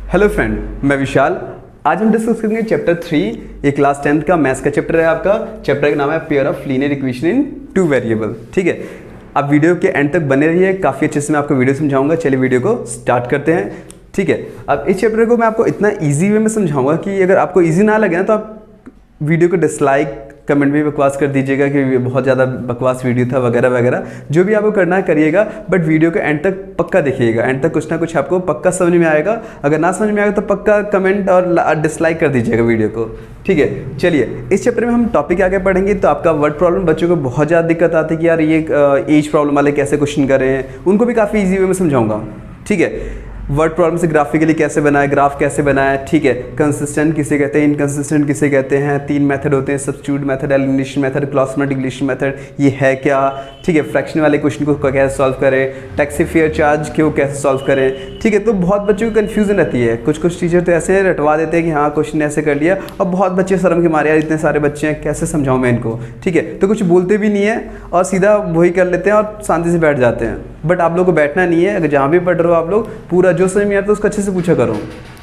Hello friend, मैं विशाल। आज हम डिस्कस करेंगे चैप्टर 3, ये क्लास 10th का मैथ्स का चैप्टर है। आपका चैप्टर का नाम है pair of linear equation in two variable. ठीक है, आप वीडियो के एंड तक बने रहिए, काफ़ी अच्छे से मैं आपको वीडियो समझाऊंगा। चलिए वीडियो को स्टार्ट करते हैं। ठीक है, अब इस चैप्टर को मैं आपको इतना ईजी वे में समझाऊंगा कि अगर आपको ईजी ना लगे ना तो आप वीडियो को डिसलाइक, कमेंट में बकवास कर दीजिएगा कि बहुत ज़्यादा बकवास वीडियो था वगैरह वगैरह। जो भी आपको करना है करिएगा, बट वीडियो के एंड तक पक्का देखिएगा। एंड तक कुछ ना कुछ आपको पक्का समझ में आएगा। अगर ना समझ में आएगा तो पक्का कमेंट और डिसलाइक कर दीजिएगा वीडियो को। ठीक है, चलिए इस चैप्टर में हम टॉपिक आगे पढ़ेंगे। तो आपका वर्ड प्रॉब्लम, बच्चों को बहुत ज़्यादा दिक्कत आती है कि यार ये एज प्रॉब्लम वाले कैसे क्वेश्चन कर रहे हैं, उनको भी काफ़ी ईजी वे में समझाऊंगा। ठीक है, वर्ड प्रॉब्लम से ग्राफिकली कैसे बनाए, ग्राफ कैसे बनाए। ठीक है, कंसिस्टेंट किसे कहते हैं, इनकंसिस्टेंट किसे कहते हैं, 3 मेथड होते हैं, substitute method, elimination method, cross multiplication method, ये है क्या। ठीक है, फ्रैक्शन वाले क्वेश्चन को कैसे सॉल्व करें, टैक्सी फेयर चार्ज को कैसे सॉल्व करें। ठीक है, तो बहुत बच्चों को कन्फ्यूजन रहती है। कुछ टीचर तो ऐसे रटवा देते हैं कि हाँ क्वेश्चन ऐसे कर लिया, और बहुत बच्चे शर्म के मारे, यार इतने सारे बच्चे हैं कैसे समझाऊँ मैं इनको। ठीक है, तो कुछ बोलते भी नहीं है और सीधा वही कर लेते हैं और शांति से बैठ जाते हैं। बट आप लोग को बैठना नहीं है। अगर जहाँ भी पढ़ रहे हो आप लोग, पूरा जो समझ में आता है उसको अच्छे से पूछा करो।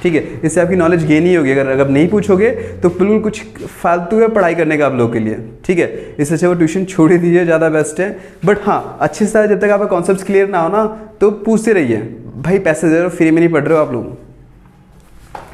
ठीक है, इससे आपकी नॉलेज गेन ही होगी। अगर नहीं पूछोगे तो बिल्कुल कुछ फालतू है पढ़ाई करने का आप लोग के लिए। ठीक है, इससे अच्छा वो ट्यूशन छोड़ ही दीजिए, ज़्यादा बेस्ट है। बट हाँ, अच्छे से जब तक आपका कॉन्सेप्ट क्लियर ना हो ना तो पूछते रहिए। भाई पैसे दे रहे हो, फ्री में नहीं पढ़ रहे हो आप लोग।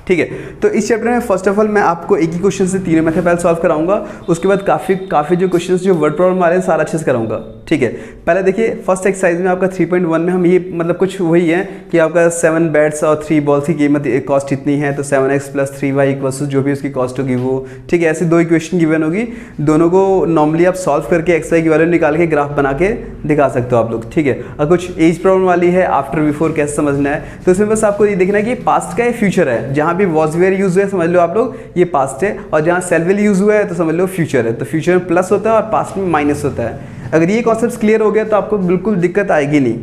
ठीक है, तो इस चैप्टर में फर्स्ट ऑफ ऑल मैं आपको एक ही क्वेश्चन से तीनों मेथड पहले सॉल्व कराऊंगा। उसके बाद काफ़ी जो क्वेश्चंस जो वर्ड प्रॉब्लम आ रहे हैं सारा अच्छे से कराऊंगा। ठीक है, पहले देखिए फर्स्ट एक्सरसाइज में आपका 3.1 में हम ये मतलब कुछ वही है कि आपका 7 बैट्स और 3 बॉल्स की कीमत कॉस्ट इतनी है, तो 7x + 3y इक्वल्स जो भी उसकी कॉस्ट होगी वो। ठीक है, ऐसी 2 इक्वेशन गिवन होगी, दोनों को नॉर्मली आप सॉल्व करके एक्स वाई की वैल्यू निकाल के ग्राफ बना के दिखा सकते हो आप लोग। ठीक है, और कुछ एज प्रॉब्लम वाली है, आफ्टर बिफोर कैसे समझना है, तो इसमें बस आपको ये देखना है कि पास्ट का ये फ्यूचर है। जहाँ भी वॉज वेयर यूज हुआ है समझ लो आप लोग ये पास्ट है, और जहाँ सेल विल यूज हुआ है तो समझ लो फ्यूचर है। तो फ्यूचर में प्लस होता है और पास्ट में माइनस होता है। अगर ये कॉन्सेप्ट क्लियर हो गया तो आपको बिल्कुल दिक्कत आएगी नहीं।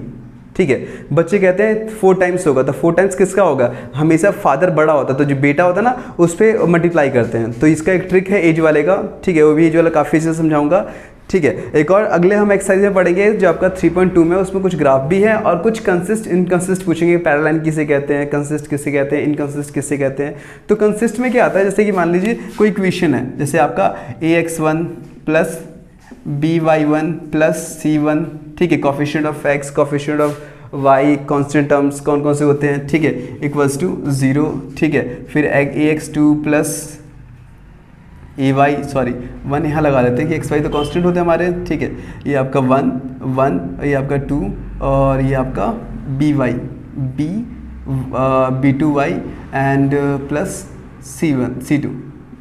ठीक है, बच्चे कहते हैं 4 टाइम्स होगा, तो 4 टाइम्स किसका होगा, हमेशा फादर बड़ा होता है तो जो बेटा होता है ना उस पर मल्टीप्लाई करते हैं। तो इसका एक ट्रिक है एज वाले का। ठीक है, वो भी एज वाला काफ़ी अच्छे से समझाऊंगा। ठीक है, एक और अगले हम एक्सरसाइज में पढ़ेंगे जो आपका 3.2 में, उसमें कुछ ग्राफ भी है और कुछ कंसिस्ट इनकंसिस्ट पूछेंगे। पैरेलल किसे कहते हैं, कंसिस्ट किसे कहते हैं, इनकंसिस्ट किसे कहते हैं। तो कंसिस्ट में क्या आता है, जैसे कि मान लीजिए कोई इक्वेशन है, जैसे आपका ax1 + by1 + c1। ठीक है, coefficient of x, coefficient of y, constant terms कौन कौन से होते हैं। ठीक है, इक्वल्स टू 0। ठीक है, फिर ax2 +1 यहाँ लगा लेते हैं कि एक्स वाई तो कांस्टेंट होते हैं हमारे। ठीक है, ये आपका 1, ये आपका 2 और ये आपका b2y एंड प्लस c2।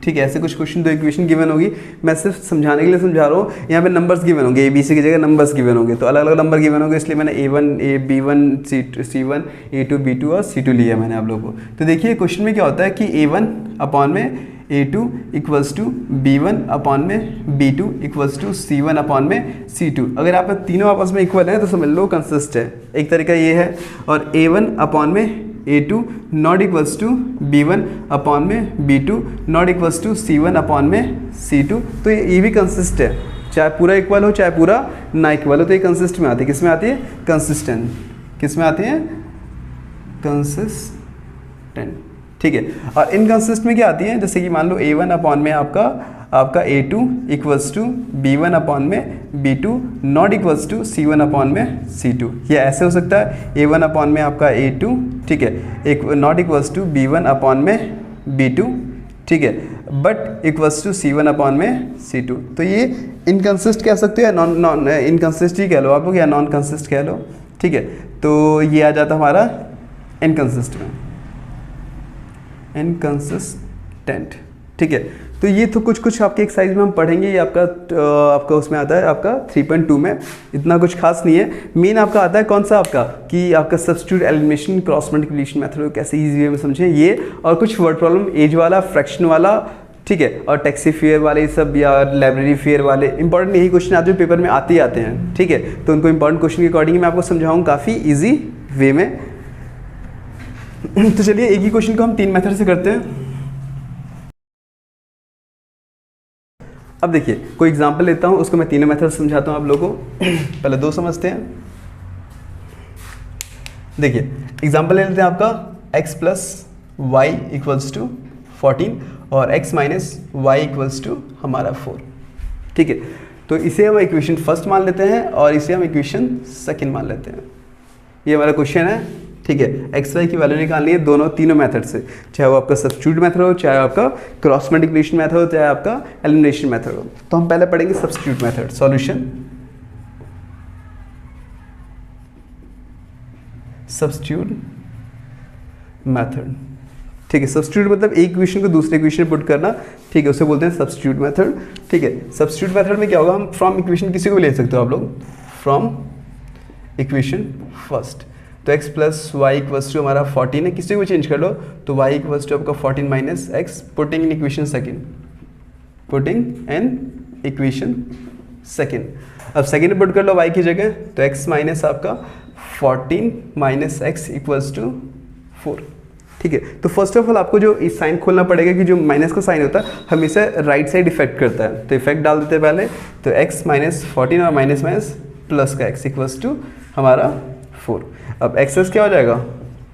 ठीक है, ऐसे कुछ क्वेश्चन 2 इक्वेशन गिवन होगी। मैं सिर्फ समझाने के लिए समझा रहा हूँ। यहाँ पे नंबर्स गिवन होंगे, ABC की जगह नंबर्स गिवन होंगे, तो अलग अलग नंबर गिवन होंगे, इसलिए मैंने A1 B1 C1 A2 B2 और C2 लिया मैंने आप लोगों को। तो देखिए क्वेश्चन में क्या होता है कि A1 अपॉन में A2 equals to B1 upon में B2 equals to C1 upon में C2। अगर आप तीनों आपस में इक्वल हैं तो समझ लो कंसिस्ट है। एक तरीका ये है। और A1 अपॉन में A2 not equals to B1 upon में B2 not equals to C1 upon में C2। तो ये भी कंसिस्ट है, चाहे पूरा इक्वल हो चाहे पूरा ना इक्वल हो, तो ये कंसिस्ट में आती है। किस में आती है, कंसिस्टेंट। किस में आती है, कंसिस्टेंट। ठीक है, और इनकंसिस्ट में क्या आती है, जैसे कि मान लो A1 अपॉन में आपका A2 equals to B1 upon में B2 not equals to C1 upon में C2। ये ऐसे हो सकता है A1 अपॉन में आपका A2, ठीक है, एक not equals to B1 upon में B2, ठीक है, but equals to C1 upon में C2। तो ये इनकंसिस्ट कह सकते हो या नॉन इनकंसिस्ट ही कह लो आप लोग, या नॉन कंसिस्ट कह लो। ठीक है, तो ये आ जाता हमारा इनकंसिस्ट में, इनकंसिस्टेंट। ठीक है, तो ये तो कुछ आपके एक्सरसाइज में हम पढ़ेंगे। ये आपका उसमें आता है आपका 3.2 में, इतना कुछ खास नहीं है। मेन आपका आता है कौन सा, आपका कि आपका substitute, elimination, cross multiplication method कैसे इजी वे में समझें ये, और कुछ वर्ड प्रॉब्लम एज वाला, फ्रैक्शन वाला। ठीक है, और टैक्सी फेयर वाले सब या लाइब्रेरी फेयर वाले इंपॉर्टेंट यही क्वेश्चन आते हैं पेपर में, आते ही आते हैं। ठीक है, तो उनको इंपॉर्टेंट क्वेश्चन के अकॉर्डिंग मैं आपको समझाऊँ काफ़ी ईजी वे में। तो चलिए एक ही क्वेश्चन को हम 3 मेथड से करते हैं। अब देखिए कोई एग्जांपल लेता हूँ, उसको मैं तीनों मेथड समझाता हूँ आप लोगों को। पहले 2 समझते हैं। देखिए एग्जांपल ले लेते हैं आपका x + वाई इक्वल्स टू 14 और x minus Y equals to हमारा 4। ठीक है, तो इसे हम इक्वेशन फर्स्ट मान लेते हैं और इसे हम इक्वेशन सेकंड मान लेते हैं। ये हमारा क्वेश्चन है। ठीक है, एक्स वाई की वैल्यू निकालनी है दोनों तीनों मेथड से, चाहे वो आपका सब्स्टिट्यूट मेथड हो, चाहे आपका क्रॉस मल्टीप्लिकेशन मेथड हो, चाहे आपका एलिमिनेशन मेथड हो। तो हम पहले पढ़ेंगे substitute method. Solution substitute method. ठीक है, सब्स्टिट्यूट मतलब एक इक्वेशन को दूसरे इक्वेशन में पुट करना। ठीक है, उसे बोलते हैं सब्स्टिट्यूट मेथड। ठीक है, सब्स्टिट्यूट मेथड में क्या होगा, हम फ्रॉम इक्वेशन किसी को भी ले सकते हो आप लोग, फ्रॉम इक्वेशन फर्स्ट। तो x plus Y equals to हमारा 14 है, किसी को चेंज कर लो तो y इक्वल्स टू आपका 14 minus x, putting in equation second, putting in equation second. अब सेकेंड में पुट कर लो y की जगह, तो x माइनस आपका 14 माइनस एक्स इक्वल्स टू 4। ठीक है, तो फर्स्ट ऑफ ऑल आपको जो इस साइन खोलना पड़ेगा कि जो माइनस का साइन होता है हमेशा राइट साइड इफेक्ट करता है, तो इफेक्ट डाल देते हैं पहले। तो x माइनस 14 और माइनस माइनस प्लस का x इक्वल्स टू हमारा 4। अब एक्सेस क्या हो जाएगा,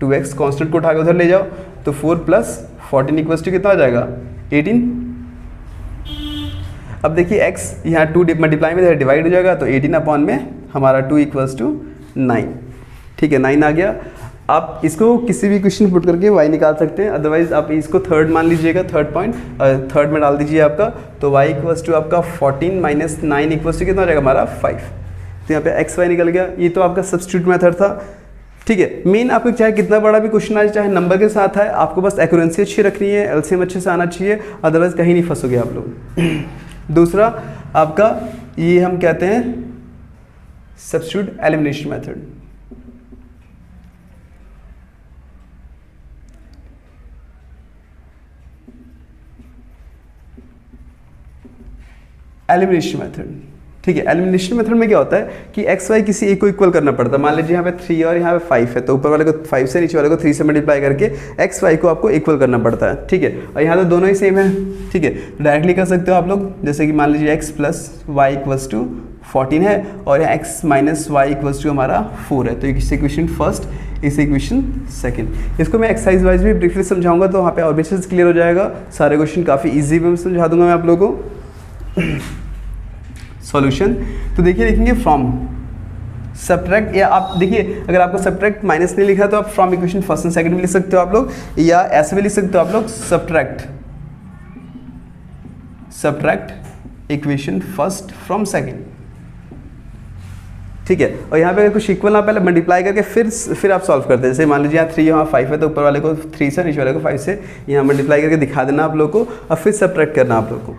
2x कांस्टेंट को उठाकर उधर ले जाओ, तो 4 प्लस 14 इक्वल्स टू कितना हो जाएगा, 18। अब देखिए x यहाँ 2 मल्टीप्लाई में डिवाइड हो जाएगा, तो 18 अपॉन में हमारा 2 इक्वल्स टू 9। ठीक है, 9 आ गया। आप इसको किसी भी क्वेश्चन पुट करके y निकाल सकते हैं, अदरवाइज आप इसको थर्ड मान लीजिएगा, थर्ड पॉइंट थर्ड में डाल दीजिए आपका, तो y इक्वल्स टू आपका 14 माइनस 9 इक्वल्स टू कितना हो जाएगा हमारा 5। तो यहाँ पे एक्स वाई निकल गया। ये तो आपका सब्स्टिट्यूट मेथड था। ठीक है, मेन आपको चाहे कितना बड़ा भी क्वेश्चन आए, चाहे नंबर के साथ है, आपको बस एक्यूरेंसी अच्छी रखनी है, एलसीएम अच्छे से आना चाहिए, अदरवाइज कहीं नहीं फंसोगे आप लोग। दूसरा आपका ये हम कहते हैं substitute elimination method. Elimination method. ठीक है, एलिमिनेशन मेथड में क्या होता है कि एक्स वाई किसी एक को इक्वल करना पड़ता है। मान लीजिए यहाँ पे 3 और यहाँ पे 5 है, तो ऊपर वाले को 5 से, नीचे वाले को 3 से मल्टीप्लाई करके एक्स वाई को आपको इक्वल करना पड़ता है। ठीक है, और यहाँ तो दोनों ही सेम है। ठीक है, डायरेक्टली कर सकते हो आप लोग, जैसे कि मान लीजिए X plus Y equals to 14 है और यहाँ X minus Y equals to हमारा 4 है। तो इस इक्वेशन फर्स्ट, इस इक्वेशन सेकंड। इसको मैं एक्सरसाइज वाइज भी ब्रीफली समझाऊंगा, तो वहाँ पे और भी अच्छे से क्लियर हो जाएगा। सारे क्वेश्चन काफ़ी ईजी वे में समझा दूंगा मैं आप लोगों को। सॉल्यूशन तो देखिए, लिखेंगे फ्रॉम सब्ट्रैक्ट, या आप देखिए अगर आपको सब्ट्रैक्ट माइनस नहीं लिखा तो आप from equation first and second भी लिख सकते हो आप लोग, या ऐसे भी लिख सकते हो आप लोग subtract equation first from second. ठीक है, और यहाँ पे अगर कुछ इक्वल ना, पहले मल्टीप्लाई करके फिर आप सॉल्व करते हैं। जैसे मान लीजिए यहाँ 3 यहाँ 5 है, तो ऊपर वाले को 3 से, नीचे वाले को 5 से यहाँ मल्टीप्लाई करके दिखा देना आप लोग को, और फिर सब्ट्रैक्ट करना आप लोग को।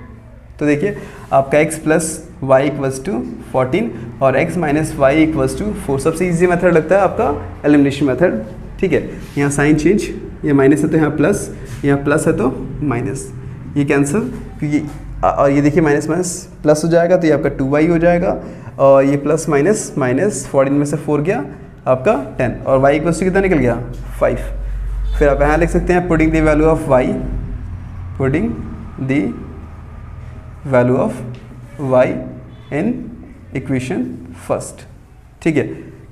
तो देखिए आपका x plus Y equals to 14 और x minus Y equals to 4। सबसे इजी मेथड लगता है आपका एलिमिनेशन मेथड। ठीक है, यहाँ साइन चेंज, ये माइनस है तो यहाँ प्लस, यहाँ प्लस है तो माइनस, ये कैंसिल, क्योंकि और ये देखिए माइनस माइनस प्लस हो जाएगा, तो ये आपका 2y हो जाएगा, और ये प्लस माइनस माइनस 14 में से 4 गया आपका 10, और y इक्वल्स टू कितना निकल गया 5। फिर आप यहाँ लिख सकते हैं putting the value of y, putting the value of y in equation first. ठीक है,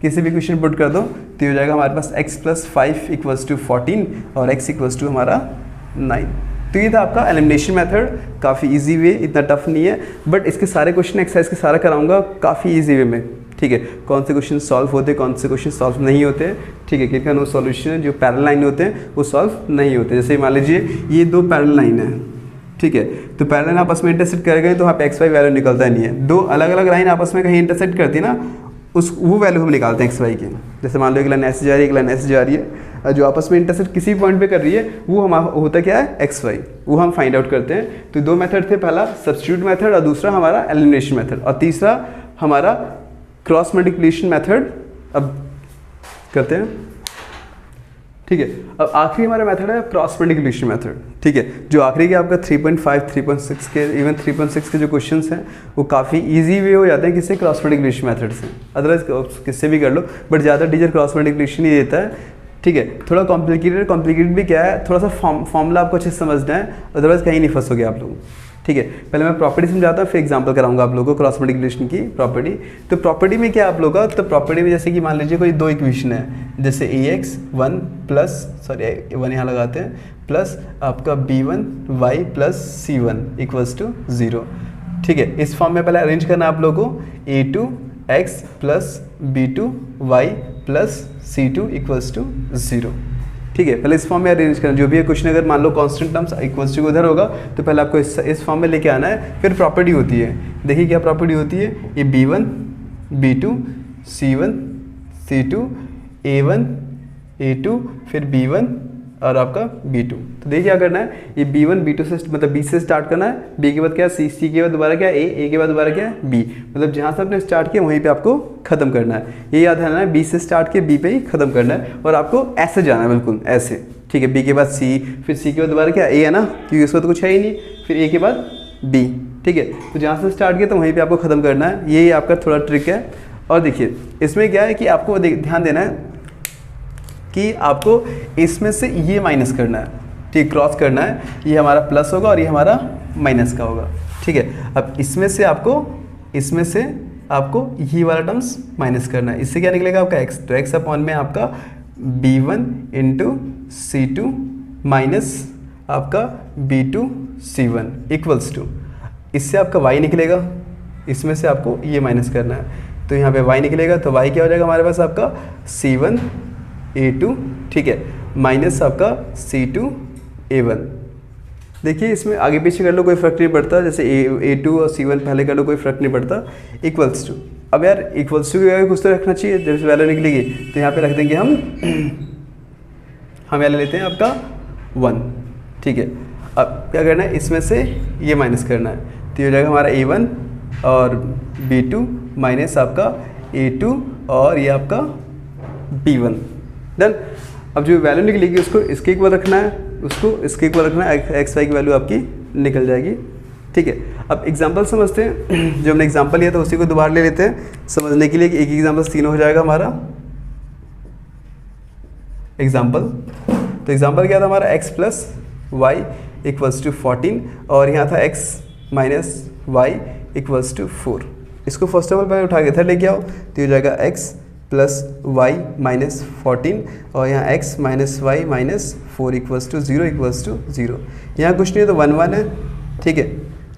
किसी भी इक्वेशन पुट कर दो तो हो जाएगा हमारे पास x प्लस 5 इक्वल्स टू 14 और x इक्वल्स टू हमारा 9। तो ये था आपका एलिमिनेशन मेथड, काफ़ी इजी वे, इतना टफ नहीं है, बट इसके सारे क्वेश्चन एक्सरसाइज के सारा कराऊंगा काफ़ी इजी वे में। ठीक है, कौन से क्वेश्चन सॉल्व होते हैं, कौन से क्वेश्चन सॉल्व नहीं होते। ठीक है, किनका नो सॉल्यूशन, जो पैरेलल लाइन होते हैं वो सॉल्व नहीं होते। जैसे मान लीजिए ये 2 पैरेलल लाइन है, ठीक है, तो पैरेलल लाइन आपस में इंटरसेक्ट कर गए तो वहाँ पे एक्स वाई वैल्यू निकलता नहीं है। 2 अलग अलग लाइन आपस में कहीं इंटरसेक्ट करती है ना, वो वैल्यू हम निकालते हैं एक्स वाई की। जैसे मान लो एक लाइन ऐसे जा रही है, एक लाइन ऐसे जा रही है, जो आपस में इंटरसेक्ट किसी पॉइंट पे कर रही है वो हमारा होता क्या है एक्स वाई, वो हम फाइंड आउट करते हैं। तो 2 मेथड थे, पहला सब्स्टिट्यूट मेथड और दूसरा हमारा एलिमिनेशन मेथड, और तीसरा हमारा क्रॉस मल्टीप्लिकेशन मेथड अब करते हैं। ठीक है, अब आखिरी हमारा मेथड है क्रॉस मल्टीप्लिकेशन मेथड। ठीक है, जो आखिरी के आपका 3.5, 3.6 के, इवन 3.6 के जो क्वेश्चंस हैं वो काफ़ी इजी वे हो जाते हैं किससे, क्रॉस मल्टीप्लिकेशन मेथड से। अदरवाइज किससे भी कर लो, बट ज़्यादा टीचर क्रॉस मल्टीप्लिकेशन ही देता है। ठीक है, थोड़ा कॉम्प्लिकेटेड भी क्या है, थोड़ा सा फॉर्मूला आपको अच्छे से समझना है, अदरवाइज कहीं नहीं फंसोगे आप लोग। ठीक है, पहले मैं प्रॉपर्टी समझाता हूँ, फिर एग्जांपल कराऊंगा आप लोगों को क्रॉस मल्टीप्लिकेशन की प्रॉपर्टी। तो प्रॉपर्टी में क्या आप लोगों का, तो प्रॉपर्टी में जैसे कि मान लीजिए कोई दो इक्वेशन है, जैसे ax 1 प्लस, सॉरी 1 यहाँ लगाते हैं, प्लस आपका b1 y plus c1 equals to 0। ठीक है, इस फॉर्म में पहले अरेंज करना है आप लोगों को, a2 x plus b2 y plus c2 equals to 0। ठीक है, पहले इस फॉर्म में अरेंज करना, जो भी है क्वेश्चन अगर मान लो कांस्टेंट टर्म्स इक्वल्स टू उधर होगा तो पहले आपको इस फॉर्म में लेके आना है। फिर प्रॉपर्टी होती है, देखिए क्या प्रॉपर्टी होती है, ये b1 b2 c1 c2 a1 a2 फिर b1 और आपका b2। तो देखिए क्या करना है, ये b1 b2 से मतलब b से स्टार्ट करना है, b के बाद क्या है c के बाद दोबारा क्या है a के बाद दोबारा क्या है b, मतलब जहाँ से आपने स्टार्ट किया वहीं पे आपको खत्म करना है। ये याद रखना है, b से स्टार्ट किया b पे ही खत्म करना है और आपको ऐसे जाना है, बिल्कुल ऐसे। ठीक है, b के बाद c, फिर c के बाद दोबारा क्या a है ना, क्योंकि उसका तो कुछ है ही नहीं, फिर a के बाद b। ठीक है, तो जहाँ से स्टार्ट किया तो वहीं पर आपको खत्म करना है, ये आपका थोड़ा ट्रिक है। और देखिए इसमें क्या है कि आपको ध्यान देना है कि आपको इसमें से ये माइनस करना है, ठीक, क्रॉस करना है, ये हमारा प्लस होगा और ये हमारा माइनस का होगा। ठीक है, अब इसमें से आपको ये वाला टर्म्स माइनस करना है, इससे क्या निकलेगा आपका x, तो x अपॉन में आपका b1 इंटू c2 माइनस आपका b2 c1 इक्वल्स टू, इससे आपका y निकलेगा, इसमें से आपको ये माइनस करना है, तो यहाँ पे y निकलेगा, तो y क्या हो जाएगा हमारे पास आपका c1 a2, ठीक है, माइनस आपका c2 a1। देखिए इसमें आगे पीछे कर लो कोई फर्क नहीं पड़ता, जैसे a2 और c1 पहले कर लो कोई फर्क नहीं पड़ता, इक्वल्स टू। अब यार इक्वल्स टू की जगह कुछ तो रखना चाहिए, जब वैल्यू निकलेगी तो यहाँ पे रख देंगे हम वैल्यू लेते हैं आपका 1। ठीक है, अब क्या करना है, इसमें से ये माइनस करना है, तो ये हो जाएगा हमारा a1 और b2 माइनस आपका a2 और ये आपका b1। डन। अब जो वैल्यू निकलेगी उसको इसके इक्वल रखना है, उसको इसके इक्वल रखना है, एक्स वाई की वैल्यू आपकी निकल जाएगी। ठीक है, अब एग्जांपल समझते हैं, जो हमने एग्जांपल लिया था उसी को दोबारा ले लेते हैं समझने के लिए कि एक एग्जांपल 3 हो जाएगा हमारा एग्जांपल। तो एग्जांपल क्या था हमारा, x plus Y equals to 14 और यहाँ था x minus Y equals to 4। इसको फर्स्ट ऑफ ऑल पहले उठा के इधर लेके आओ, तो ये हो जाएगा x प्लस वाई माइनस 14 और यहाँ x minus Y minus 4 equals to 0 equals to 0। यहाँ कुछ नहीं है तो 1 1 है। ठीक है,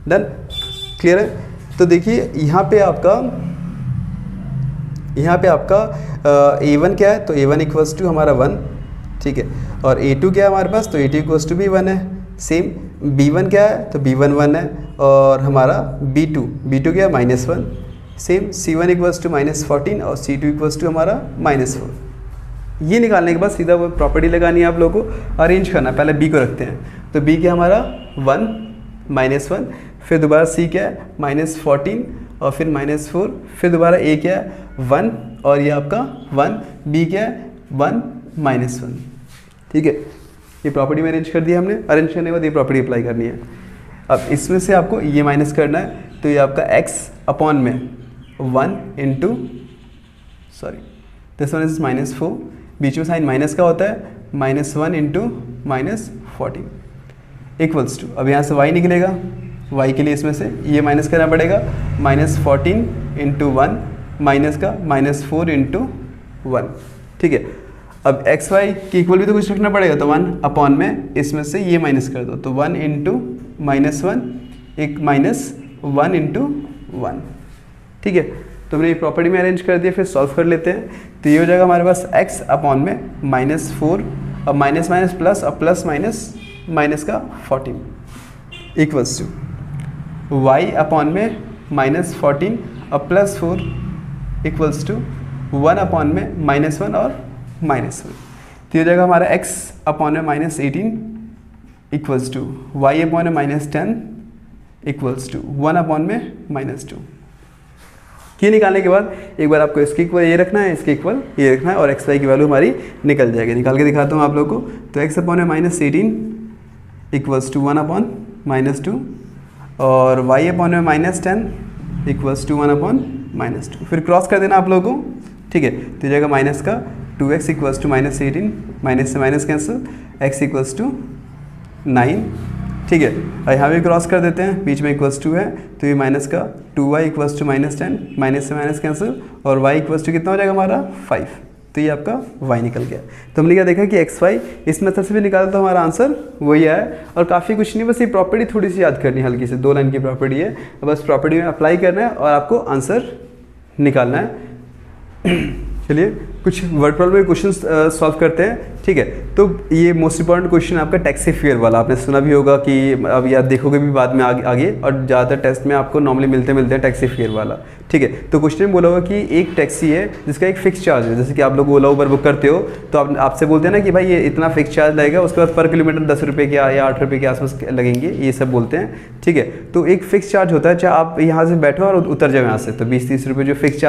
डन, क्लियर है। तो देखिए यहाँ पे आपका a1 क्या है, तो a1 इक्वल्स टू हमारा 1। ठीक है, और a2 क्या है हमारे पास, तो a2 इक्वल्स टू भी 1 है। सेम b1 क्या है, तो b1 1 है और हमारा b2 क्या है -1। सेम c1 इक्वल्स टू -14 और c2 इक्वल्स टू हमारा -4। ये निकालने के बाद सीधा वो प्रॉपर्टी लगानी है आप लोगों को, अरेंज करना है। पहले b को रखते हैं, तो b क्या हमारा 1 -1, फिर दोबारा c क्या है -14 और फिर -4, फिर दोबारा a क्या है 1 और ये आपका 1, b क्या है 1 -1। ठीक है, ये प्रॉपर्टी में अरेंज कर दिया हमने। अरेंज करने के बाद ये प्रॉपर्टी अप्लाई करनी है। अब इसमें से आपको ये माइनस करना है, तो ये आपका x अपॉन में 1 इंटू दिस वन इज -4, बीच में साइन माइनस का होता है, -1 इंटू -14 इक्वल्स टू, अब यहाँ से y निकलेगा, y के लिए इसमें से ये माइनस करना पड़ेगा, -14 इंटू 1 माइनस का -4 इंटू 1। ठीक है, अब एक्स वाई की इक्वल भी तो कुछ रखना पड़ेगा, तो 1 अपॉन में इसमें से ये माइनस कर दो, तो 1 इंटू -1 एक -1 इंटू 1। ठीक है, तो हमने ये प्रॉपर्टी में अरेंज कर दिया, फिर सॉल्व कर लेते हैं। तो ये हो जाएगा हमारे पास x अपॉन में -4 और माइनस माइनस प्लस और प्लस माइनस का 14 इक्वल्स टू y अपॉन में -14 और +4 इक्वल्स टू 1 अपॉन में -1 और -1। तो ये हो जाएगा हमारा x अपॉन में -18 इक्वल्स टू y अपॉन में -10 इक्वल्स टू 1 अपॉन में -2। ये निकालने के बाद एक बार आपको इसके इक्वल ये रखना है, इसके इक्वल ये रखना है और एक्स वाई की वैल्यू हमारी निकल जाएगी। निकाल के दिखाता हूँ आप लोगों को। तो x अपॉन में -18 इक्वल्स टू 1 अपॉन -2 और y अपॉन में -10 इक्वल्स टू 1 अपॉन -2। फिर क्रॉस कर देना आप लोगों को। ठीक है, तो जाएगा माइनस का 2x इक्वल्स टू -18, माइनस से minus cancel, x equals to 9 ठीक है। और यहाँ भी क्रॉस कर देते हैं, बीच में इक्वल्स टू है तो ये माइनस का 2y इक्वल्स टू -10, माइनस से माइनस कैंसिल, और y इक्वल्स टू कितना हो जाएगा हमारा 5, तो ये आपका y निकल गया। तो हमने क्या देखा कि xy इस मेथड से भी निकाला तो हमारा आंसर वही है, और काफ़ी कुछ नहीं, बस ये प्रॉपर्टी थोड़ी सी याद करनी है, हल्की से 2 लाइन की प्रॉपर्टी है, बस प्रॉपर्टी में अप्लाई करना है और आपको आंसर निकालना है। चलिए कुछ वर्ड प्रॉब्लम के क्वेश्चन सॉल्व करते हैं, ठीक है। तो ये मोस्ट इंपॉर्टेंट क्वेश्चन आपका टैक्सी फेयर वाला, आपने सुना भी होगा कि अब याद देखोगे भी बाद में आगे और ज़्यादातर टेस्ट में आपको नॉर्मली मिलते हैं टैक्सी फेयर वाला, ठीक है। तो क्वेश्चन में बोला हुआ कि एक टैक्सी है जिसका एक फिक्स चार्ज है, जैसे कि आप लोग ओला उबर बुक करते हो तो आपसे बोलते हैं ना कि भाई ये इतना फिक्स चार्ज लगेगा, उसके बाद पर किलोमीटर 10 रुपये के या 8 रुपये के आसपास लगेंगे, ये सब बोलते हैं, ठीक है। तो एक फिक्स चार्ज होता है, चाहे आप यहाँ से बैठो और उतर जाओ यहाँ से, तो 20-30 रुपये जो फिक्स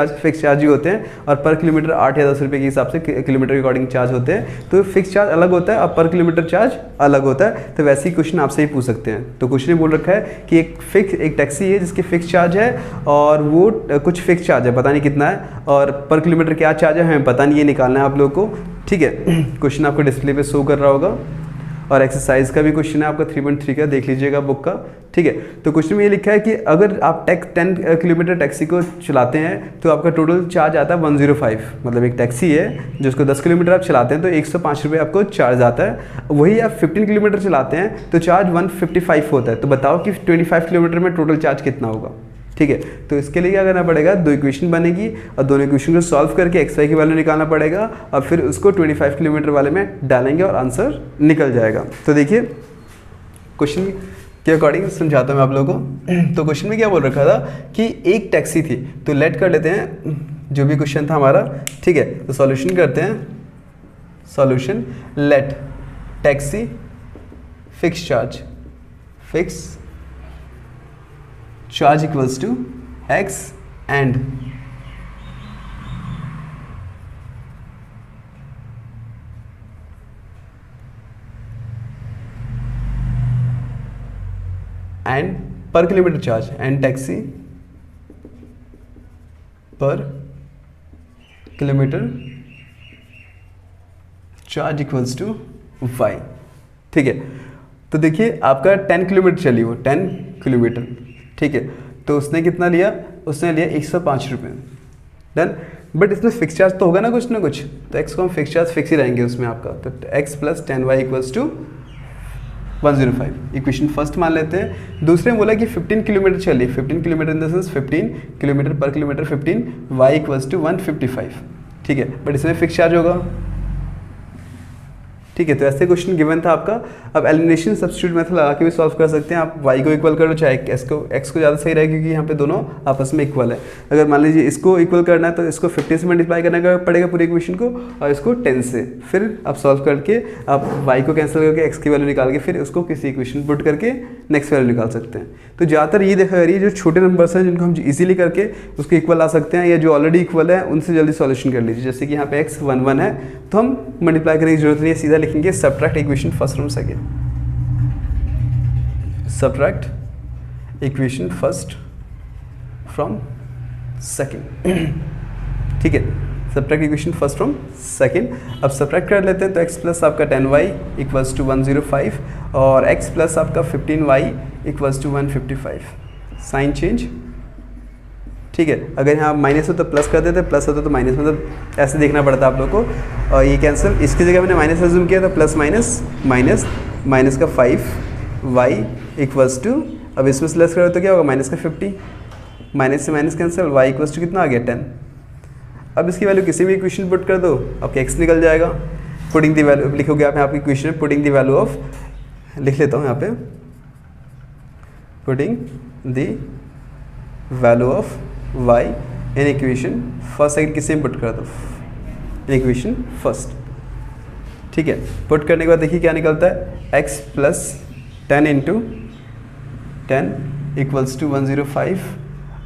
चार्ज ही होते हैं, और पर किलोमीटर 8 या 10 रुपये के हिसाब से किलोमीटर के अकॉर्डिंग चार्ज होते हैं। तो फिक्स चार्ज अलग होता है और पर किलोमीटर चार्ज अलग होता है, तो वैसे ही क्वेश्चन आपसे ही पूछ सकते हैं। तो क्वेश्चन में बोल रखा है कि एक टैक्सी है जिसकी फिक्स चार्ज है और वो कुछ फिक्स चार्ज है, पता नहीं कितना है, और पर किलोमीटर क्या चार्ज है हमें पता नहीं, ये निकालना है आप लोगों को, ठीक है। क्वेश्चन आपको डिस्प्ले पे शो कर रहा होगा, और एक्सरसाइज का भी क्वेश्चन है आपका 3.3 का, देख लीजिएगा बुक का, ठीक है। तो क्वेश्चन में ये लिखा है कि अगर आप 10 किलोमीटर टैक्सी को चलाते हैं तो आपका टोटल चार्ज आता है 105, मतलब एक टैक्सी है जिसको 10 किलोमीटर आप चलाते हैं तो 105 रुपये आपको चार्ज आता है। वही आप 15 किलोमीटर चलाते हैं तो चार्ज 155 होता है। तो बताओ कि 25 किलोमीटर में टोटल चार्ज कितना होगा, ठीक है। तो इसके लिए क्या करना पड़ेगा, 2 इक्वेशन बनेगी और दोनों इक्वेशन को सॉल्व करके xy की वैल्यू निकालना पड़ेगा, और फिर उसको 25 किलोमीटर वाले में डालेंगे और आंसर निकल जाएगा। तो देखिए क्वेश्चन के अकॉर्डिंग समझाता हूँ मैं आप लोगों को। तो क्वेश्चन में क्या बोल रखा था कि एक टैक्सी थी, तो लेट कर लेते हैं जो भी क्वेश्चन था हमारा, ठीक है। तो सॉल्यूशन करते हैं, solution let taxi fix charge equals to x and per kilometer charge, and taxi per kilometer charge equals to y, ठीक है। तो देखिए आपका 10 किलोमीटर चली वो 10 किलोमीटर, ठीक है। तो उसने कितना लिया, उसने लिया 105 रुपये, डन। बट इसमें फिक्स चार्ज तो होगा ना कुछ, तो x को हम फिक्स चार्ज फिक्स ही रहेंगे उसमें आपका, तो x plus 10y equals to 105, equation first मान लेते हैं। दूसरे में बोला कि 15 किलोमीटर चलिए, 15 kilometre in the sense 15 kilometre पर किलोमीटर 15, y इक्वल्स टू 155, ठीक है। बट इसमें फिक्स चार्ज होगा, ठीक है। तो ऐसे क्वेश्चन गिवन था आपका। अब एलिमिनेशन सब्स्टिट्यूट मेथड लगा के भी सॉल्व कर सकते हैं आप, y को इक्वल करो चाहे x को ज़्यादा सही रहेगा क्योंकि यहाँ पे दोनों आपस में इक्वल है। अगर मान लीजिए इसको इक्वल करना है तो इसको 50 से मल्टीप्लाई करना पड़ेगा पूरी इक्वेशन को, और इसको 10 से, फिर आप सॉल्व करके आप y को कैंसिल करके x की वैल्यू निकाल के फिर उसको किसी इक्वेशन पुट करके नेक्स्ट वैल्यू निकाल सकते हैं। तो ज़्यादातर ये देखा करिए जो छोटे नंबर्स हैं जिनको हम इजीली करके उसको इक्वल ला सकते हैं, या जो ऑलरेडी इक्वल है उनसे जल्दी सॉल्यूशन कर लीजिए। जैसे कि यहाँ पे x 1 1 है तो हम मल्टीप्लाई करने की जरूरत नहीं है, सीधा लिखेंगे subtract equation first from second, subtract equation first from second, ठीक है। Subtract equation first from second. अब सब्ट्रैक्ट कर लेते हैं तो x प्लस आपका 10y इक्वल्स टू 105 और x प्लस आपका 15y equals to 155, sign change, ठीक है। अगर यहाँ माइनस हो तो प्लस कर देते, प्लस होता तो माइनस, मतलब ऐसे देखना पड़ता है आप लोग को। और ये कैंसिल, इसकी जगह मैंने माइनस एज्यूम किया था, प्लस माइनस माइनस, माइनस का 5y इक्वल्स टू, अब इसमें से लेस करो तो क्या होगा, माइनस का 50, माइनस से minus cancel, y equals to कितना आ गया 10। अब इसकी वैल्यू किसी भी इक्वेशन पुट कर दो, आपका x निकल जाएगा। पुटिंग दी वैल्यू लिखोगे आप यहाँ पे इक्वेशन में, पुटिंग दी वैल्यू ऑफ, लिख लेता हूँ यहाँ पे, putting the value of y in equation first second किसी में पुट कर दो, इक्वेशन फर्स्ट, ठीक है। पुट करने के बाद देखिए क्या निकलता है, x plus 10 into 10 equals to 105,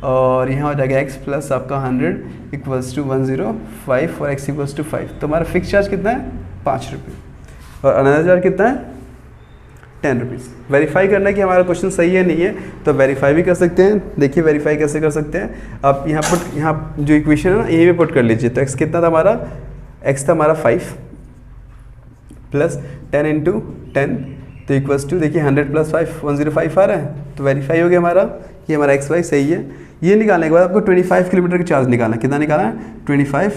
और यहाँ हो जाएगा x प्लस आपका 100 इक्वल्स टू 105 और x इक्वल्स टू 5। तो हमारा फिक्स चार्ज कितना है, 5 रुपये, और अनदर चार्ज कितना है, 10 रुपीज़। वेरीफाई करना है कि हमारा क्वेश्चन सही है नहीं है, तो वेरीफाई भी कर सकते हैं। देखिए वेरीफाई कैसे कर सकते हैं, आप यहाँ जो इक्वेशन है ना यहीं पे पुट कर लीजिए। तो x कितना था हमारा, x था हमारा 5 प्लस 10 इंटू 10, तो इक्वल्स टू देखिए 100 + 5 105 आ रहा है, तो वेरीफाई हो गया हमारा, ये हमारा XY सही है। ये निकालने के बाद आपको 25 किलोमीटर का चार्ज निकालना है। कितना निकालना है? 25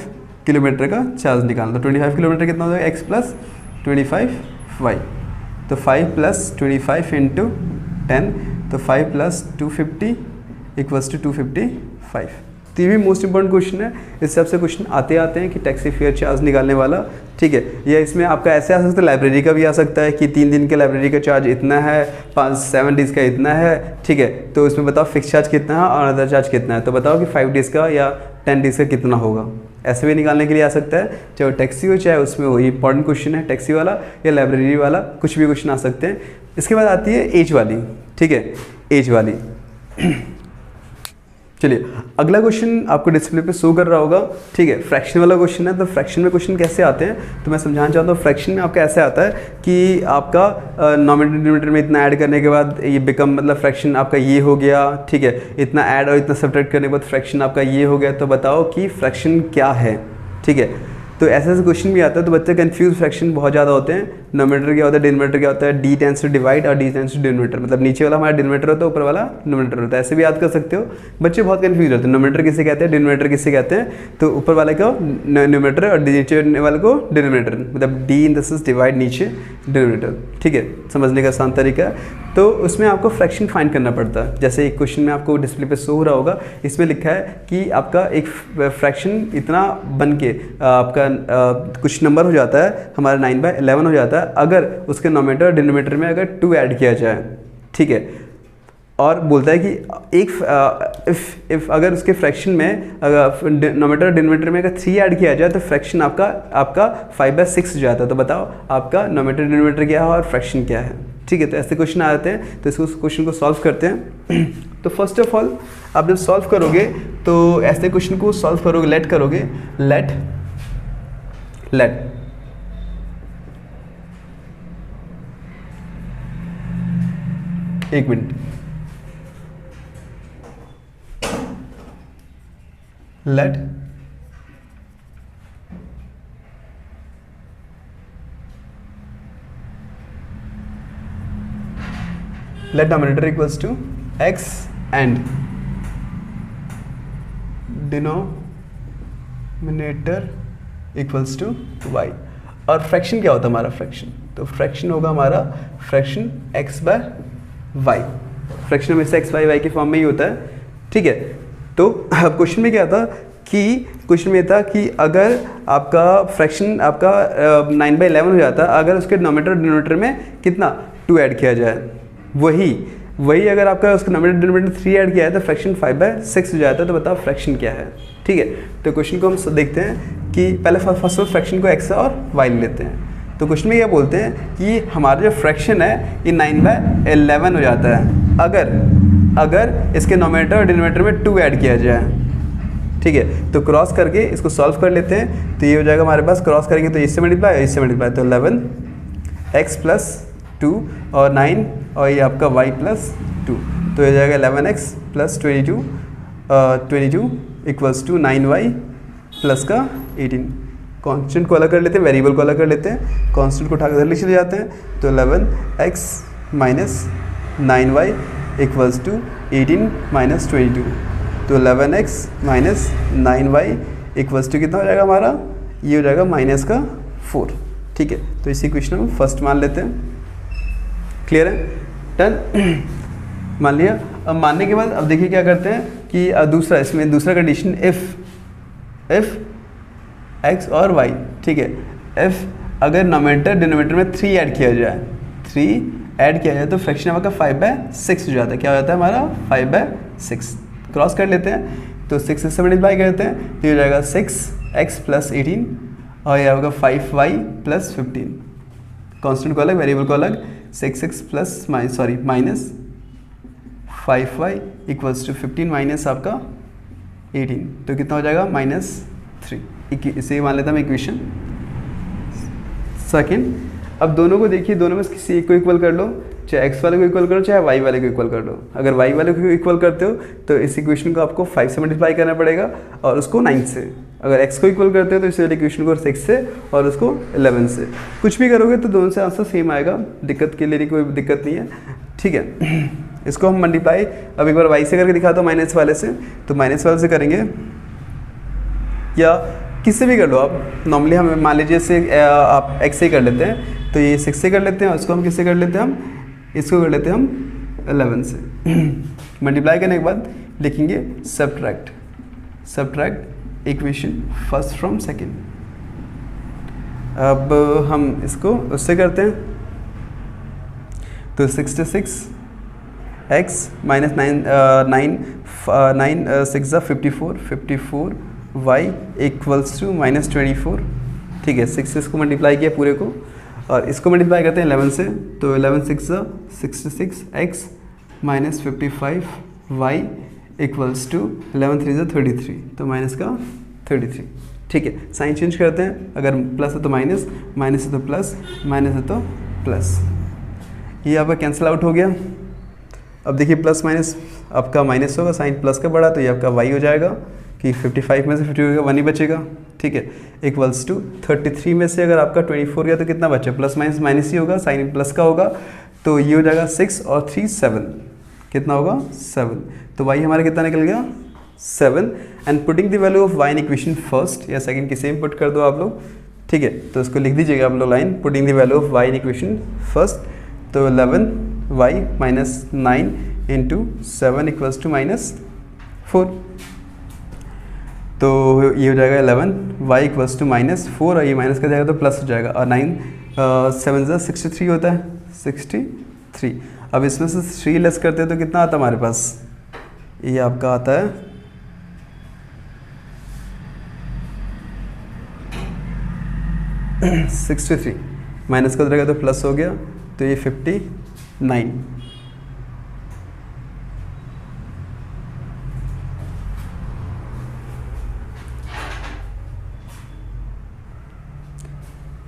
किलोमीटर का चार्ज निकालना। तो 25 किलोमीटर कितना हो जाएगा? x + 25y। तो 5 + 25 × 10, तो 5 + 250 = 255। तो ये भी मोस्ट इंपॉर्टेंट क्वेश्चन है। इससे आपसे क्वेश्चन आते हैं कि टैक्सी फेयर चार्ज निकालने वाला, ठीक है। या इसमें आपका ऐसे आ सकता है, लाइब्रेरी का भी आ सकता है कि 3 दिन के लाइब्रेरी का चार्ज इतना है, 7 डेज़ का इतना है, ठीक है। तो इसमें बताओ फिक्स चार्ज कितना है और अदर चार्ज कितना है, तो बताओ कि 5 डेज़ का या 10 डेज़ का कितना होगा। ऐसे भी निकालने के लिए आ सकता है, चाहे वो टैक्सी हो चाहे उसमें वो इंपॉर्टेंट क्वेश्चन है टैक्सी वाला या लाइब्रेरी वाला, कुछ भी क्वेश्चन आ सकते हैं। इसके बाद आती है एज वाली, ठीक है, एज वाली। चलिए अगला क्वेश्चन आपको डिस्प्ले पे शो कर रहा होगा, ठीक है, फ्रैक्शन वाला क्वेश्चन है। तो फ्रैक्शन में क्वेश्चन कैसे आते हैं तो मैं समझाना चाहता हूँ। फ्रैक्शन में आपका ऐसे आता है कि आपका नॉमिनेटर डिनोमिनेटर में इतना ऐड करने के बाद ये बिकम मतलब फ्रैक्शन आपका ये हो गया, ठीक है, इतना ऐड और इतना सब्ट्रैक्ट करने के बाद फ्रैक्शन आपका ये हो गया। तो बताओ कि फ्रैक्शन क्या है, ठीक है। तो ऐसे क्वेश्चन भी आता है, तो बच्चे कंफ्यूज फ्रैक्शन बहुत ज़्यादा होते हैं। नोमिनेटर क्या होता है, डिनोमिनेटर क्या होता है, डी टेंस टू डिवाइड और डी टेंस टू डिनोमिनेटर, मतलब नीचे वाला हमारा डिनोमिनेटर होता है, ऊपर वाला नोमिनेटर होता है। ऐसे भी याद कर सकते हो। बच्चे बहुत कंफ्यूज होते हैं, नोमिनेटर किसे कहते हैं, डिनोमिनेटर किसे कहते हैं। तो ऊपर वाले को नोमिनेटर और नीचे वाले को डिनोमिनेटर, मतलब D in the sense divide, नीचे डिनोमिनेटर, ठीक है। समझने का आसान तरीका है। तो उसमें आपको फ्रैक्शन फाइंड करना पड़ता है। जैसे एक क्वेश्चन में आपको डिस्प्ले पे शो हो रहा होगा, इसमें लिखा है कि आपका एक फ्रैक्शन इतना बन के आपका कुछ नंबर हो जाता है, हमारा 9/11 हो जाता है अगर उसके नोमिनेटर और डिनोमिनेटर में अगर 2 ऐड किया जाए, ठीक है। और बोलता है कि एक इफ अगर उसके फ्रैक्शन में अगर नोमिनेटर और डिनोमिनेटर में अगर 3 ऐड किया जाए तो फ्रैक्शन आपका 5/6 हो जाता है। तो बताओ आपका नोमिनेटर डिनोमिनेटर क्या है और फ्रैक्शन क्या है, ठीक है। तो ऐसे क्वेश्चन आ जाते हैं, तो इसको क्वेश्चन को सॉल्व करते हैं। तो फर्स्ट ऑफ ऑल आप जब सॉल्व करोगे तो ऐसे क्वेश्चन को सॉल्व करोगे, लेट करोगे, लेट एक मिनट, let denominator equals to x and denominator equals to y। और फ्रैक्शन क्या होता है हमारा फ्रैक्शन, तो फ्रैक्शन होगा हमारा फ्रैक्शन x/y। फ्रैक्शन हमेशा x/y के फॉर्म में ही होता है, ठीक है। तो क्वेश्चन में क्या था कि क्वेश्चन में था कि अगर आपका फ्रैक्शन आपका 9/11 हो जाता है अगर उसके डिनोमिनेटर डिनोमिनेटर में कितना 2 ऐड किया जाए, वही अगर आपका उसका नोमिनेटर डिनोमिनेटर 3 ऐड किया है तो फ्रैक्शन 5/6 हो जाता है। तो बताओ फ्रैक्शन क्या है, ठीक है। तो क्वेश्चन को हम देखते हैं कि पहले फर्स्ट ऑफ फ्रैक्शन को x और y लेते हैं। तो क्वेश्चन में क्या बोलते हैं कि हमारा जो फ्रैक्शन है ये 9/11 हो जाता है अगर इसके नोमिनेटर और डिनोमिनेटर में 2 ऐड किया जाए, ठीक है। तो क्रॉस करके इसको सॉल्व कर लेते हैं। तो ये हो जाएगा हमारे पास, क्रॉस करेंगे तो इससे मल्टीप्लाई और इससे मल्टीप्लाई, तो 11x + 2 और 9 और ये आपका y + 2, तो ये जाएगा 11x + 22 = 9y + का 18। कांस्टेंट को अलग कर लेते हैं, वेरिएबल को अलग कर लेते हैं, कांस्टेंट को उठाकर इधर चले जाते हैं। तो 11x - 9y = 18 - 22, तो 11x - 9y = कितना हो जाएगा हमारा, ये हो जाएगा -4, ठीक है। तो इसी क्वेश्चन में फर्स्ट मान लेते हैं। क्लियर है, डन। मान लिया। अब मानने के बाद अब देखिए क्या करते हैं कि दूसरा, इसमें दूसरा कंडीशन इफ x और y, ठीक है। इफ अगर नोमिनेटर डिनोमिनेटर में 3 ऐड किया जाए तो फ्रैक्शन आपका 5/6 हो जाता है। क्या हो जाता है हमारा 5/6। क्रॉस कर लेते हैं तो 6 से मल्टीप्लाई करते हैं तो ये हो जाएगा 6x + 18 और ये होगा 5y + 15। कांस्टेंट को अलग, वेरिएबल को अलग, 6x + -5y = 15 माइनस आपका 18, तो कितना हो जाएगा -3। इसे मान लेता हूँ इक्वेशन सेकेंड। अब दोनों को देखिए, दोनों में किसी एक को इक्वल कर लो। चाहे x वाले को इक्वल करो चाहे y वाले को इक्वल कर लो। अगर y वाले को इक्वल करते हो तो इस इक्वेशन को आपको 5 से मल्टीप्लाई करना पड़ेगा और उसको 9 से। अगर x को इक्वल करते हो तो इस वाले इक्वेशन को 6 से और उसको 11 से। कुछ भी करोगे तो दोनों से आंसर सेम आएगा, दिक्कत के लिए कोई दिक्कत नहीं है, ठीक है। इसको हम मल्टीप्लाई अब एक बार y से करके दिखाता हूँ माइनस वाले से, तो माइनस वाले से करेंगे या किससे भी कर लो आप। नॉर्मली हम मान लीजिए से आप x से कर लेते हैं, तो ये 6 से कर लेते हैं और इसको हम किससे कर लेते हैं, हम इसको कर लेते हैं हम 11 से। मल्टीप्लाई करने के बाद लिखेंगे subtract equation first from second. अब हम इसको उससे करते हैं, तो 66 x minus 9 6 54 y equals to -24, ठीक है। 6 से इसको मल्टीप्लाई किया पूरे को और इसको मल्टीप्लाई करते हैं 11 से, तो 11 6 66 x minus 55 y equals to 11 3 33, तो माइनस का 33, ठीक है। साइन चेंज करते हैं, अगर प्लस है तो माइनस, माइनस है तो प्लस, माइनस है तो प्लस, ये आपका कैंसिल आउट हो गया। अब देखिए प्लस माइनस आपका माइनस होगा, साइन प्लस का बढ़ा तो ये आपका y हो जाएगा कि 55 में से 50 का 1 ही बचेगा, ठीक है। इक्वल्स टू 33 में से अगर आपका 24 गया तो कितना बचा, प्लस माइनस माइनस ही होगा, साइन प्लस का होगा, तो ये हो जाएगा 6 और 3 7, कितना होगा 7, तो y हमारा कितना निकल गया 7। And putting the value of y in equation first या सेकंड किसी में पुट कर दो आप लोग, ठीक है। तो इसको लिख दीजिएगा आप लोग line, putting the value of y in equation first, तो 11 y minus 9 into 7 equals to -4, तो ये हो जाएगा 11 y इक्वल्स टू -4 और ये माइनस का जाएगा तो प्लस हो जाएगा, और 9 7 63 होता है 63। अब इसमें से 3 लेस करते हैं तो कितना आता है हमारे पास, ये आपका आता है 63, माइनस का जाएगा तो प्लस हो गया, तो ये 59।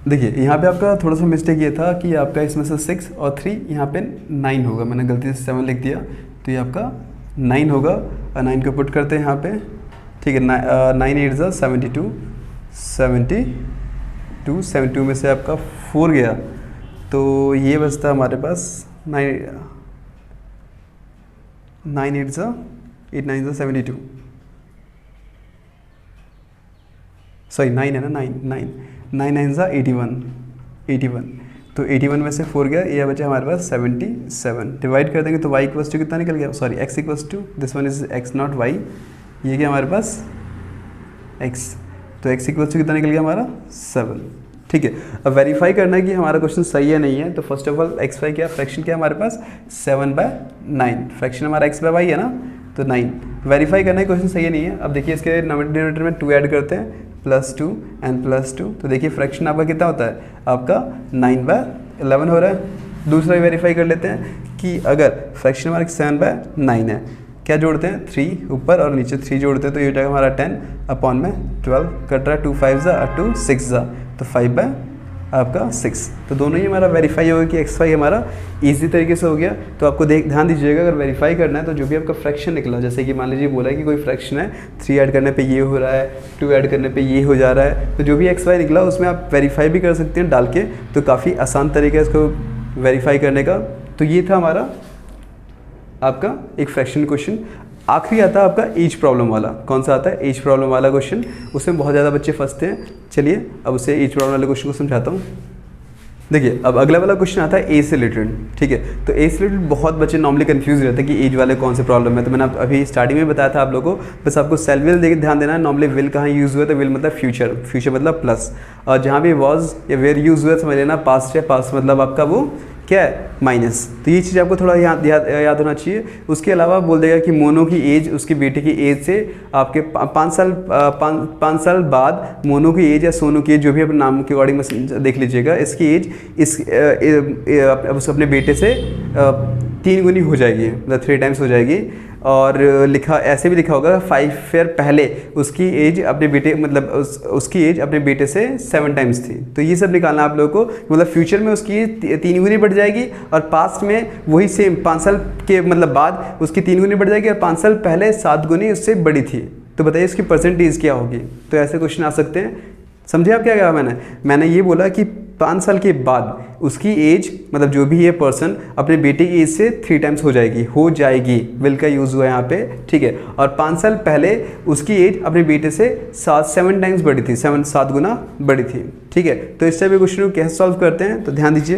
देखिए यहाँ पे आपका थोड़ा सा मिस्टेक ये था कि आपका इसमें से 6 और 3 यहाँ पे 9 होगा, मैंने गलती से 7 लिख दिया, तो ये आपका 9 होगा और 9 को पुट करते हैं यहाँ पे, ठीक है। 9 8 72, 72 में से आपका 4 गया, तो ये बचता हमारे पास 9 8 8 9 72, सॉरी 9 है ना, 9 9 81, तो 81 में से 4 गया, ये बचा हमारे पास 77। डिवाइड कर देंगे तो y इक्वल्स टू कितना निकल गया, sorry x equals to this one is x not y, ये क्या हमारे पास x, तो x इक्वल्स टू कितना निकल गया हमारा 7, ठीक है। अब वेरीफाई करना है कि हमारा क्वेश्चन सही है नहीं है, तो first of all x y क्या फ्रैक्शन क्या हमारे पास 7/9, फ्रैक्शन हमारा x बाय y है ना, तो 9। वेरीफाई करना है क्वेश्चन सही है नहीं है। अब देखिए इसके डिनोमिनेटर में 2 ऐड करते हैं, +2 एंड +2, तो देखिए फ्रैक्शन आपका कितना होता है, आपका 9/11 हो रहा है। दूसरा वेरीफाई कर लेते हैं कि अगर फ्रैक्शन हमारा 7/9 है, क्या जोड़ते हैं 3 ऊपर और नीचे 3 जोड़ते हैं, तो ये हो जाएगा हमारा 10/12 कट रहा है, 2 5 2 6 तो 5/6, तो दोनों ही हमारा वेरीफाई होगा कि एक्स वाई हमारा इजी तरीके से हो गया। तो आपको ध्यान दीजिएगा, अगर वेरीफाई करना है तो जो भी आपका फ्रैक्शन निकला, जैसे कि मान लीजिए बोला है कि कोई फ्रैक्शन है 3 ऐड करने पे ये हो रहा है, 2 ऐड करने पे ये हो जा रहा है, तो जो भी एक्स वाई निकला उसमें आप वेरीफाई भी कर सकते हैं डाल के, तो काफ़ी आसान तरीका है इसको वेरीफाई करने का। तो ये था हमारा आपका एक फ्रैक्शन क्वेश्चन। आखिरी आता है आपका एज प्रॉब्लम वाला। कौन सा आता है? एज प्रॉब्लम वाला क्वेश्चन। उसमें बहुत ज़्यादा बच्चे फंसते हैं। चलिए अब उसे एज प्रॉब्लम वाले क्वेश्चन को समझाता हूँ। देखिए अब अगला वाला क्वेश्चन आता है एज से रिलेटेड। ठीक है, तो एज से रिलेटेड बहुत बच्चे नॉर्मली कंफ्यूज रहते हैं कि एज वाले कौन से प्रॉब्लम है। तो मैंने अभी स्टार्टिंग में बताया था आप लोगों को, बस आपको सेल विल देख ध्यान देना है। नॉर्मली विल कहाँ यूज़ हुआ है, तो विल मतलब फ्यूचर, फ्यूचर मतलब प्लस, और जहाँ भी वॉज या वेयर यूज़ हुआ है समझ लेना पास्ट है, पास्ट मतलब आपका वो क्या है माइनस। तो ये चीज़ आपको थोड़ा याद होना चाहिए। उसके अलावा बोल देगा कि मोनो की एज उसके बेटे की एज से आपके 5 साल बाद मोनो की एज या सोनू की एज, जो भी अपने नाम के अकॉर्डिंग में देख लीजिएगा, इसकी एज अपने बेटे से 3 गुनी हो जाएगी, मतलब 3 टाइम्स हो जाएगी। और लिखा ऐसे भी लिखा होगा 5 ईयर पहले उसकी एज अपने बेटे मतलब उसकी एज अपने बेटे से 7 टाइम्स थी। तो ये सब निकालना आप लोगों को, मतलब फ्यूचर में उसकी एज 3 गुनी बढ़ जाएगी और पास्ट में वही सेम 5 साल के मतलब बाद उसकी 3 गुनी बढ़ जाएगी और 5 साल पहले 7 गुनी उससे बड़ी थी। तो बताइए इसकी परसेंटेज क्या होगी। तो ऐसे क्वेश्चन आ सकते हैं। समझे आप क्या कहा मैंने ये बोला कि 5 साल के बाद उसकी एज मतलब जो भी ये पर्सन अपने बेटे की एज से 3 टाइम्स हो जाएगी विल का यूज़ हुआ है यहाँ पे, ठीक है। और 5 साल पहले उसकी एज अपने बेटे से 7 टाइम्स बड़ी थी, 7 गुना बड़ी थी, ठीक है। तो इस टाइप के क्वेश्चन को कैसे सॉल्व करते हैं तो ध्यान दीजिए।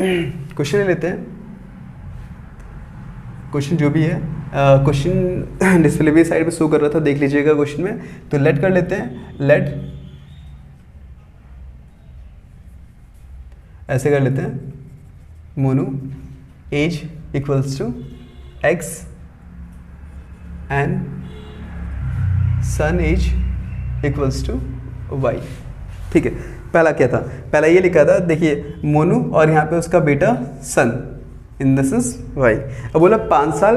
क्वेश्चन ले लेते हैं। क्वेश्चन जो भी है क्वेश्चन डिस्प्ले भी साइड पे शो कर रहा था, देख लीजिएगा क्वेश्चन में। तो लेट कर लेते हैं, लेट ऐसे कर लेते हैं, Monu age equals to X and son age equals to Y, ठीक है। पहला क्या था, पहला ये लिखा था देखिए मोनू और यहाँ पे उसका बेटा सन इन द सेंस वाई। अब बोला 5 साल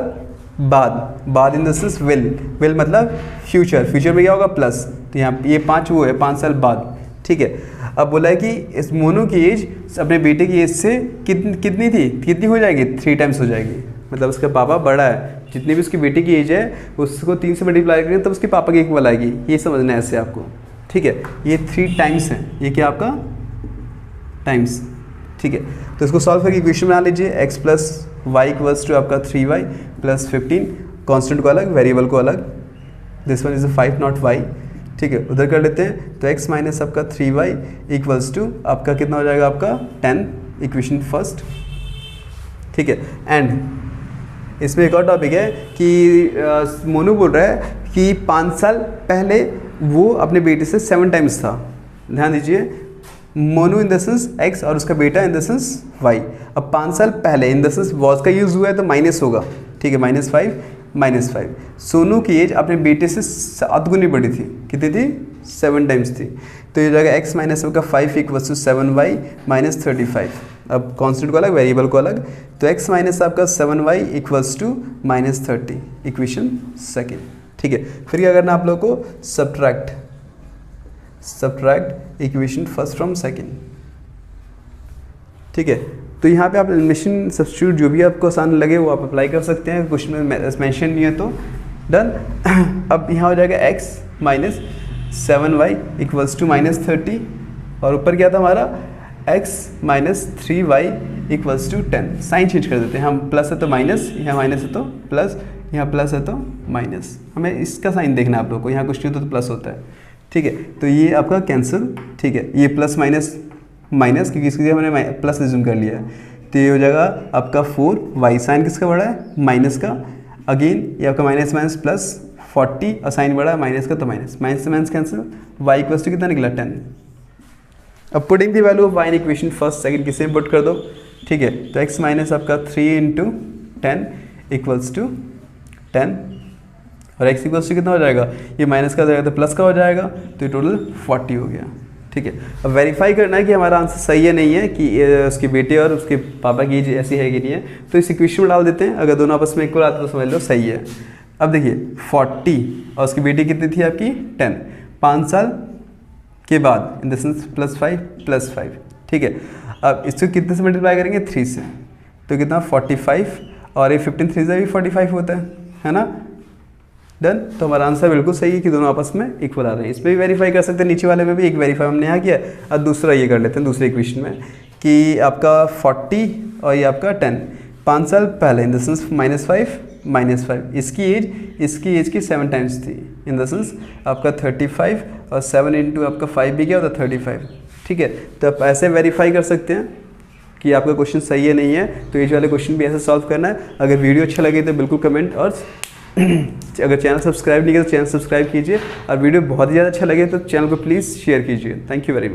बाद इन द सेंस विल मतलब फ्यूचर में क्या होगा प्लस, तो यहाँ ये 5 वो है 5 साल बाद, ठीक है। अब बोला है कि इस मोनू की एज अपने बेटे की एज से कितनी हो जाएगी, 3 टाइम्स हो जाएगी। मतलब उसका पापा बड़ा है, जितनी भी उसकी बेटी की एज है उसको 3 से मल्टीप्लाई करेंगे तब उसके पापा की इक्वल आएगी। ये समझना है ऐसे आपको, ठीक है। ये 3 टाइम्स है, ये क्या आपका टाइम्स, ठीक है। तो इसको सॉल्व करके इक्वेशन बना लीजिए, x plus Y equals to आपका 3y प्लस 15, कॉन्स्टेंट को अलग वेरिएबल को अलग, this one is 5 not y, ठीक है। उधर कर लेते हैं तो x माइनस आपका 3y इक्वल्स टू आपका कितना हो जाएगा आपका 10, इक्वेशन फर्स्ट, ठीक है। एंड इसमें एक और टॉपिक है कि मोनू बोल रहा है कि 5 साल पहले वो अपने बेटे से 7 टाइम्स था। ध्यान दीजिए, Monu in the sense x और उसका बेटा इन द सेंस y। अब 5 साल पहले इन द सेंस वॉज का यूज़ हुआ है तो माइनस होगा, ठीक है, -5 सोनू की एज अपने बेटे से 7 गुनी बड़ी थी, कितनी थी 7 टाइम्स थी। तो ये जाएगा x माइनस का 5 इक्वल्स टू 7y माइनस 35। अब कॉन्स्टेंट को अलग वेरिएबल को अलग, तो x माइनस आपका 7y equals to -30, equation second, ठीक है। फिर क्या करना आप लोगों को, subtract equation first from second, ठीक है। तो यहाँ पे आप एलिमिनेशन सब्स्टिट्यूट जो भी आपको आसान लगे वो आप अप्लाई कर सकते हैं, क्वेश्चन में मेंशन नहीं है तो डन। अब यहाँ हो जाएगा x minus 7y equals to -30 और ऊपर क्या था हमारा x minus 3y equals to 10। Sign change कर देते हैं हम, प्लस है तो माइनस, यहाँ माइनस है तो प्लस, यहाँ प्लस है तो माइनस। हमें इसका साइन देखना है आप लोग को, यहाँ कुछ नहीं होता तो प्लस होता है, ठीक है। तो ये आपका कैंसिल, ठीक है। ये प्लस माइनस क्योंकि इसके लिए हमने प्लस रिज्यूम कर लिया है, तो ये हो जाएगा आपका 4y, साइन किसका बड़ा है माइनस का, अगेन ये आपका माइनस प्लस 40 और साइन बड़ा है माइनस का तो माइनस से minus cancel, y equals to कितना निकला 10। अब putting the value of y in equation first second किसे पुट कर दो, ठीक है। तो x माइनस आपका 3 × 10 इक्वल्स टू 10 और x इक्वल्स टू कितना हो जाएगा, ये माइनस का हो जाएगा तो प्लस का हो जाएगा, तो ये टोटल 40 हो गया, ठीक है। अब वेरीफाई करना है कि हमारा आंसर सही है नहीं है, कि उसके बेटे और उसके पापा की एज ऐसी है कि नहीं है। तो इस इक्वेशन में डाल देते हैं, अगर दोनों आपस में इक्वल आते तो समझ लो सही है। अब देखिए 40 और उसकी बेटी कितनी थी आपकी 10, 5 साल के बाद इन द सेंस +5, ठीक है। अब इसको कितने से मल्टीप्लाई करेंगे 3 से, तो कितना 45 और ये 15 3 से भी 45 होता है ना, डन। तो हमारा आंसर बिल्कुल सही है कि दोनों आपस में इक्वल आ रहे हैं। इसमें भी वेरीफाई कर सकते हैं, नीचे वाले में भी एक वेरीफाई हमने यहाँ किया। और दूसरा ये कर लेते हैं दूसरे इक्वेशन में कि आपका 40 और ये आपका 10, 5 साल पहले इन द सेंस -5 इसकी एज की 7 टाइम्स थी, इन द सेंस आपका 35 और 7 इंटू आपका 5 भी क्या होता 35, ठीक है। तो आप ऐसे वेरीफाई कर सकते हैं कि आपका क्वेश्चन सही है नहीं है। तो एज वाले क्वेश्चन भी ऐसे सॉल्व करना है। अगर वीडियो अच्छा लगे तो बिल्कुल कमेंट, और अगर चैनल सब्सक्राइब नहीं किया तो चैनल सब्सक्राइब कीजिए, और वीडियो बहुत ही ज़्यादा अच्छा लगे तो चैनल को प्लीज़ शेयर कीजिए। Thank you very much.